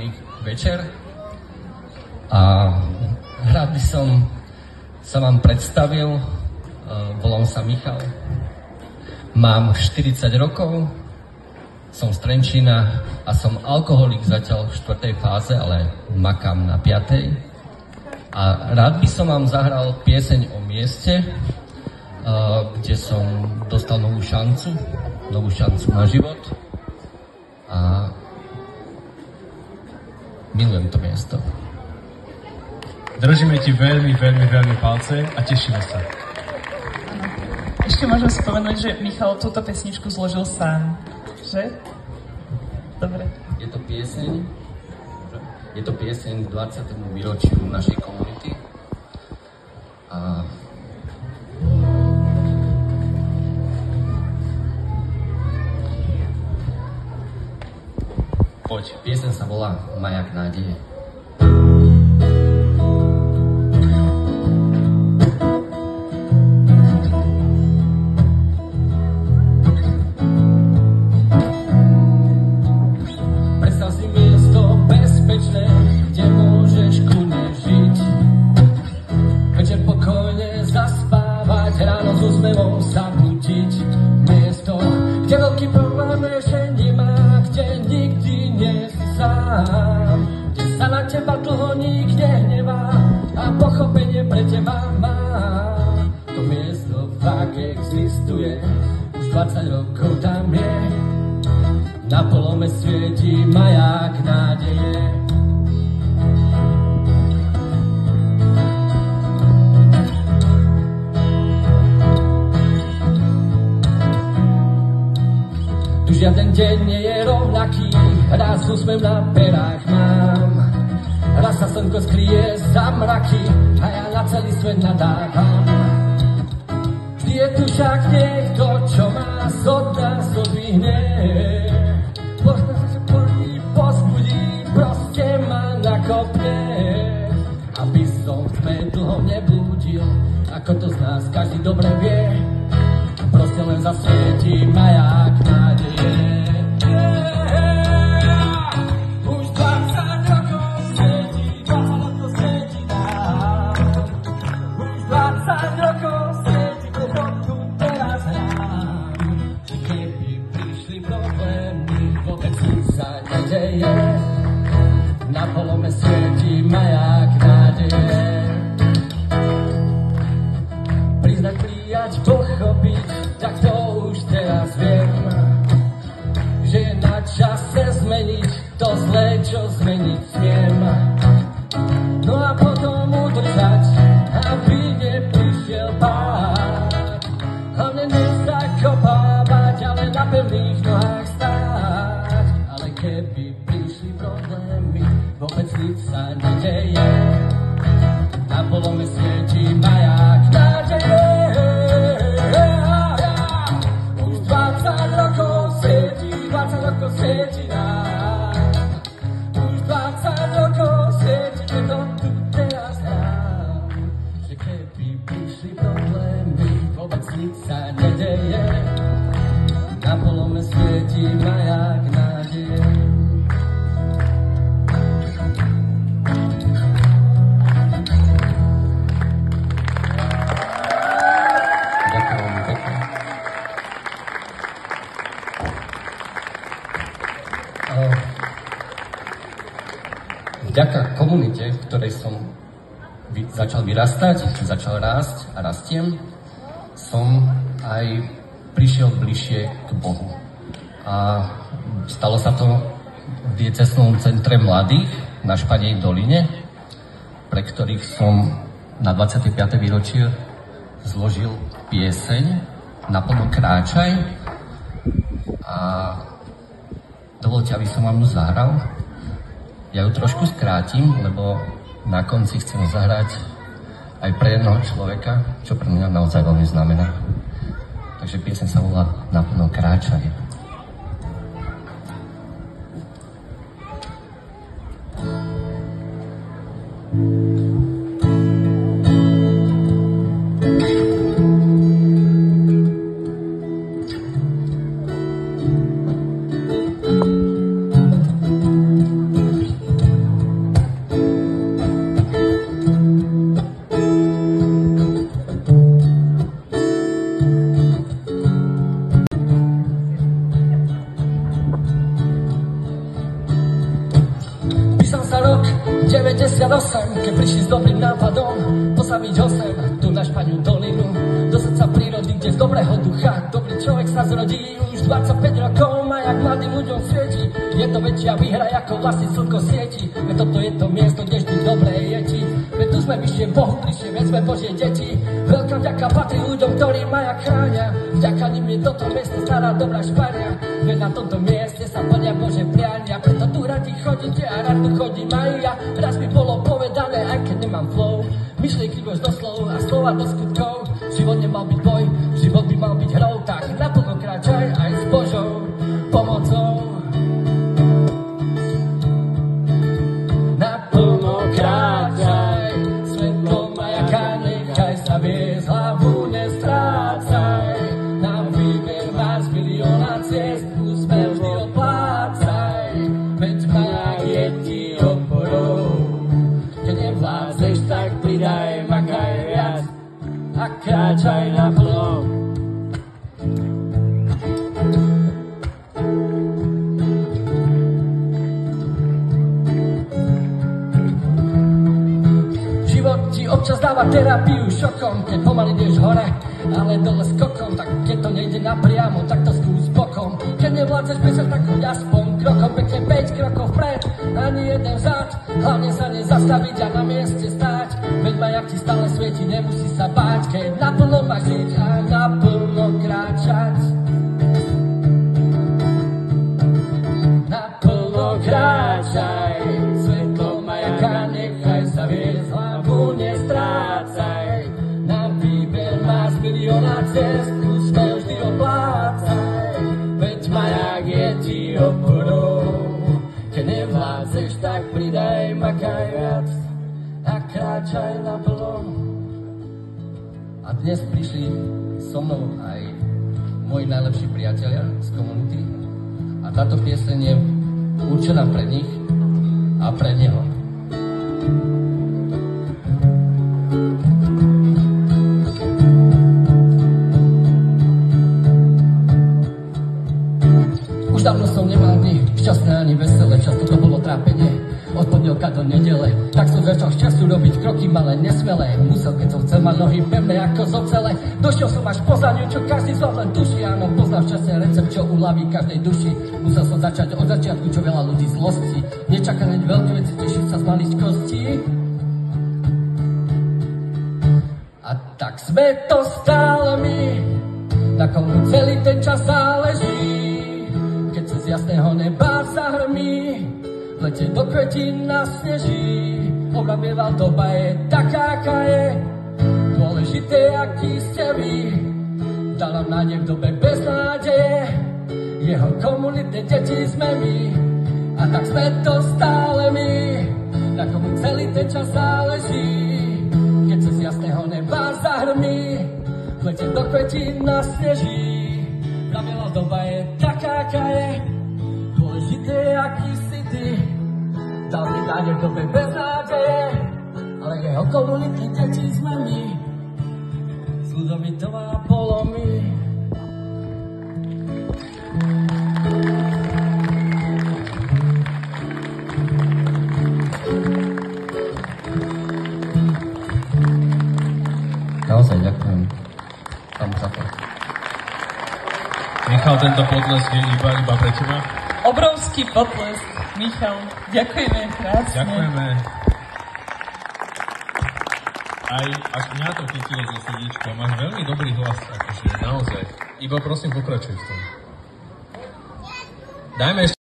príjemný večer. A rád by som sa vám predstavil. Volám sa Michal. Mám 40 rokov, som z Trenčína a som alkoholik zatiaľ v 4. fáze, ale makám na 5. A rád by som vám zahral pieseň o mieste, kde som dostal novú šancu na život. A milujem to miesto. Držíme ti veľmi, veľmi, veľmi palce a tešíme sa. Ešte môžem spomenúť, že Michal túto pesničku zložil sám, že? Dobre. Je to pieseň k 20. výročiu našej komunity. A poď, pieseň sa volá Majak nádeje. Už 20 rokov tam je, na polome svieti maják nádeje. Tu žiaden deň nie je rovnaký, raz úsmev na perách mám, raz sa slnko skryje za mraky a ja na celý svet nadávam. Je tu však niekto, čo nás od nás odvihne, pozbudí, proste ma nakopne, aby som v tme dlho neblúdil, ako to z nás každý dobre vie, proste len zasvietí maják nádeje. Už 20 rokov svietí, 20 rokov svietí nám, už 20 rokov na polome svieti maják nádeje. Priznať, prijať, pochopiť, tak to už teraz viem, že je na čase zmeniť to zlé, čo zmeniť smiem. No a potom udržať, aby neprišiel pád. Hlavne nezakopávať, ale na pevných nohách stáť. Ale keby prišli problémy, vôbec nič sa nedeje. Na polome svieti maják nádeje. Už 20 rokov svieti, 20 rokov svieti nám. Už 20 rokov svieti, že to tu teraz hrám. Že keby prišli problémy, vôbec nič sa nedeje. Na polome svieti maják nádeje. Vďaka komunite, v ktorej som začal vyrastať, začal rásť a rastiem, som aj prišiel bližšie k Bohu. A stalo sa to v diecéznom centre mladých na Španej doline, pre ktorých som na 25. výročie zložil pieseň Naplno kráčaj. A dovoľte, aby som vám ju zahral. Ja ju trošku skrátim, lebo na konci chcem zahrať aj pre jednoho človeka, čo pre mňa naozaj veľmi znamená. Takže pieseň sa volá Naplno kráčaj. 98, keď prišli s dobrým nápadom postaviť 8 tu na Špaňu dolinu, do srdca prírody, kde z dobrého ducha dobrý človek sa zrodí. Už 25 rokov má jak mladým ľuďom svieti, je to väčšia výhra ako vlastne slnko svieti. Veď toto je to miesto, kde vždy dobré je ti. Veď tu sme vyššie Bohu bližšie, veď sme Božie deti. Veľká vďaka patrí ľuďom, ktorí ma jak chránia, vďaka nim je toto miesto stará dobrá Špania. Veď na tomto mieste sa plnia Bože priania, preto tu radi chodíte a rád tu chodím aj ja. Raz mi bolo povedané, aj keď nemám flow, myšlienky už do slov a slova do skutkov. Život nemal byť boj, život by mal byť hrou, tak naplno kráčaj aj s Božou pomocou. Naplno kráčaj, svetlo majaka nechaj sa viesť, hlavu nestrácaj. Na výber máš milióna ciest, úsmev vždy oplácaj, veď majak je ti oporou. Keď nevládzeš, tak pridaj, makaj viac a kráčaj naplno. Život ti občas dáva terapiu šokom, keď pomaly ideš hore, ale dole skokom. Tak keď to nejde napriamo, tak to skús bokom. Keď nevládzeš bežať, tak choď aspoň krokom. Pekne 5 krokov vpred, ani jeden vzad. Hlavne sa nezastaviť a na mieste stáť. Veď majak ti stále svieti, nemusí sa báť. Keď naplno máš žiť a naplno kráčať. Naplno kráčaj, svetlo majaka nechaj sa viesť, hlavu nestrácaj. Na výber máš milióna ciest, úsmev vždy oplácaj. Veď majak je ti oporou. Keď nevládzeš, tak pridaj, makaj viac a kráčaj naplno. A dnes prišli so mnou aj moji najlepší priatelia z komunity. A táto pieseň je určená pre nich a pre neho. Už dávno som nemal dni šťastné ani veselé, často to bolo trápenie od pondelka do nedele. Tak som začal šťastiu robiť kroky malé, nesmelé. Musel, keď som chcel mať nohy pevné ako z ocele. Došiel som až poznaniu, čo každý z vás len tuší. Áno, poznal šťastný recept, čo uľaví každej duši. Musel som začať od začiatku, čo veľa ľudí zlosti. Nečakané veľké veci, tešiť sa z maličkostí. A tak sme to stále my, na komu celý ten čas záleží. Keď sa z jasného neba zahrmí, v lete do kvetín nasneží. Oblabieval doba je taká, aká je, dôležité, aký ste vy. Dal nám nádej v dobe bez nádeje, jeho komunitné deti sme my. A tak sme to stále my, na komu celý ten čas záleží. Keď sa z jasného neba zahrmí, v lete do kvetín nasneží. Oblabieval doba je taká, aká je, dôležité, aký si ty. Dal mi nádej v dobe bez nádeje, ale jeho komunitní deti sme my. Sludovitová polomy. Naozaj ďakujem vám za to. Michal, tento potlesk je iba pre teba. Obrovský potlesk, Michal. Ďakujeme krásne. Ďakujeme. Aj až mňa to chytilo zo srdíčka. Máš veľmi dobrý hlas, akože naozaj. Iba prosím, pokračuj v tom. Dajme ešte